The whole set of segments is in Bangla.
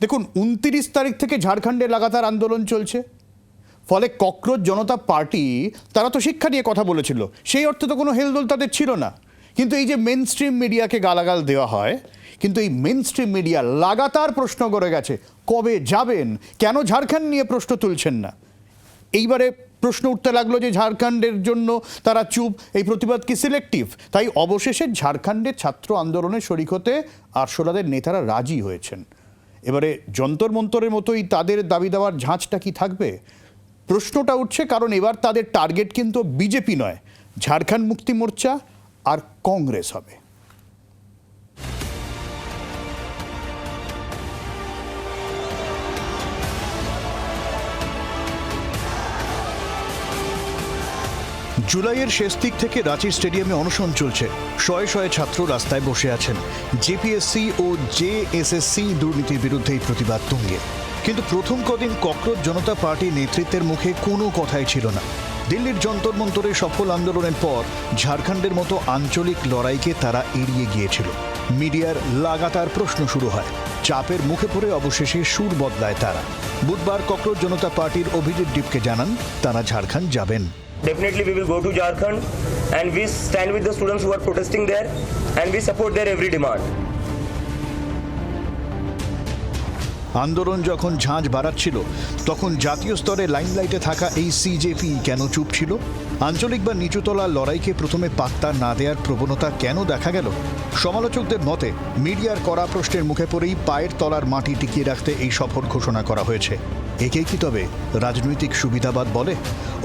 দেখুন 29 তারিখ থেকে ঝাড়খণ্ডে লাগাতার আন্দোলন চলছে, ফলে ককরোচ জনতা পার্টি তারা তো শিক্ষা নিয়ে কথা বলেছিল, সেই অর্থে তো কোনো হেলদোল তাদের ছিল না। কিন্তু এই যে মেন স্ট্রিম মিডিয়াকে গালাগাল দেওয়া হয়, কিন্তু এই মেন স্ট্রিম মিডিয়া লাগাতার প্রশ্ন করে গেছে কবে যাবেন, কেন ঝাড়খণ্ড নিয়ে প্রশ্ন তুলছেন না। এইবারে প্রশ্ন উঠতে লাগলো যে ঝাড়খণ্ডের জন্য তারা চুপ, এই প্রতিবাদ কি সিলেক্টিভ। তাই অবশেষে ঝাড়খণ্ডের ছাত্র আন্দোলনে শরিক হতে আরশোলাদের নেতারা রাজি হয়েছেন। এবারে যন্তর মন্তরের মতোই তাদের দাবি দেওয়ার ঝাঁচটা কি থাকবে, প্রশ্নটা উঠছে। কারণ এবার তাদের টার্গেট কিন্তু বিজেপি নয়, ঝাড়খণ্ড মুক্তি মোর্চা আর কংগ্রেস হবে। জুলাইয়ের শেষ দিক থেকে রাঁচি স্টেডিয়ামে অনশন চলছে, শয়ে শয়ে ছাত্র রাস্তায় বসে আছেন। জেপিএসসি ও জেএসএসসি দুর্নীতির বিরুদ্ধে এই প্রতিবাদ তুঙ্গে। কিন্তু প্রথম কদিন ককরোচ জনতা পার্টি নেতৃত্বের মুখে কোনো কথাই ছিল না। দিল্লির যন্তর মন্তরে সফল আন্দোলনের পর ঝাড়খণ্ডের মতো আঞ্চলিক লড়াইকে তারা এড়িয়ে গিয়েছিল। মিডিয়ার লাগাতার প্রশ্ন শুরু হয়, চাপের মুখে পড়ে অবশেষে সুর বদলায় তারা। বুধবার ককরোচ জনতা পার্টির অভিজিৎ ডিপকে জানান তারা ঝাড়খণ্ড যাবেন। Definitely we will go to Jharkhand and we stand with the students who are protesting there and we support their every demand. আন্দোলন যখন ঝাঁঝ বাড়াচ্ছিল, তখন জাতীয় স্তরে লাইমলাইটে থাকা এই সিজেপি কেন চুপ ছিল? আঞ্চলিক বা নিচুতলার লড়াইকে প্রথমে পাত্তা না দেওয়ার প্রবণতা কেন দেখা গেল? সমালোচকদের মতে মিডিয়ার কড়া প্রশ্নের মুখে পড়েই পায়ের তলার মাটি টিকিয়ে রাখতে এই সফর ঘোষণা করা হয়েছে। একেই কি তবে রাজনৈতিক সুবিধাবাদ বলে?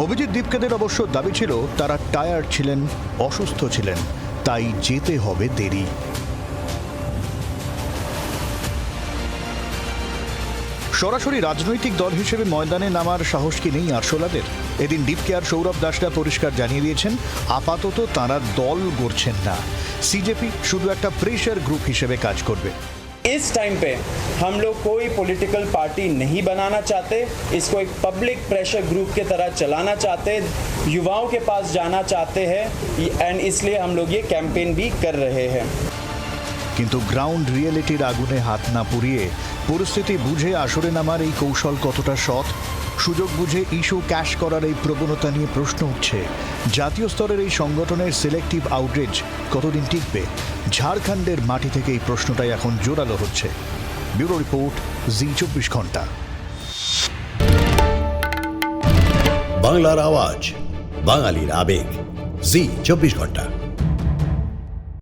অভিজিৎ দীপকেদের অবশ্য দাবি ছিল তারা টায়ার্ড ছিলেন, অসুস্থ ছিলেন, তাই যেতে হবে দেরি। সরাসরি রাজনৈতিক দল হিসেবে ময়দানে নামার সাহস কি নেই আরশোলাদের? এদিন ডিপকে আর সৌরভ দাসরা পরিষ্কার জানিয়ে দিয়েছেন আপাতত তারা দল গড়ছেন না, সিজেপি শুধু একটা প্রেশার গ্রুপ হিসেবে কাজ করবে। इस टाइम पे हम लोग कोई पॉलिटिकल पार्टी नहीं बनाना चाहते, इसको एक पब्लिक प्रेशर ग्रुप के तरह चलाना चाहते, युवाओं के पास जाना चाहते हैं एंड इसलिए हम लोग ये कैंपेन भी कर रहे हैं। কিন্তু গ্রাউন্ড রিয়েলিটির আগুনে হাত না পুড়িয়ে পরিস্থিতি বুঝে আসরে নামার এই কৌশল কতটা সৎ? সুযোগ বুঝে ইস্যু ক্যাশ করার এই প্রবণতা নিয়ে প্রশ্ন উঠছে। জাতীয় স্তরের এই সংগঠনের সিলেক্টিভ আউটরিচ কতদিন টিকবে? ঝাড়খণ্ডের মাটি থেকে এই প্রশ্নটাই এখন জোরালো হচ্ছে। ব্যুরো রিপোর্ট, জি 24 ঘন্টা। বাংলার আওয়াজ, বাঙালির আবেগ, জি 24 ঘন্টা।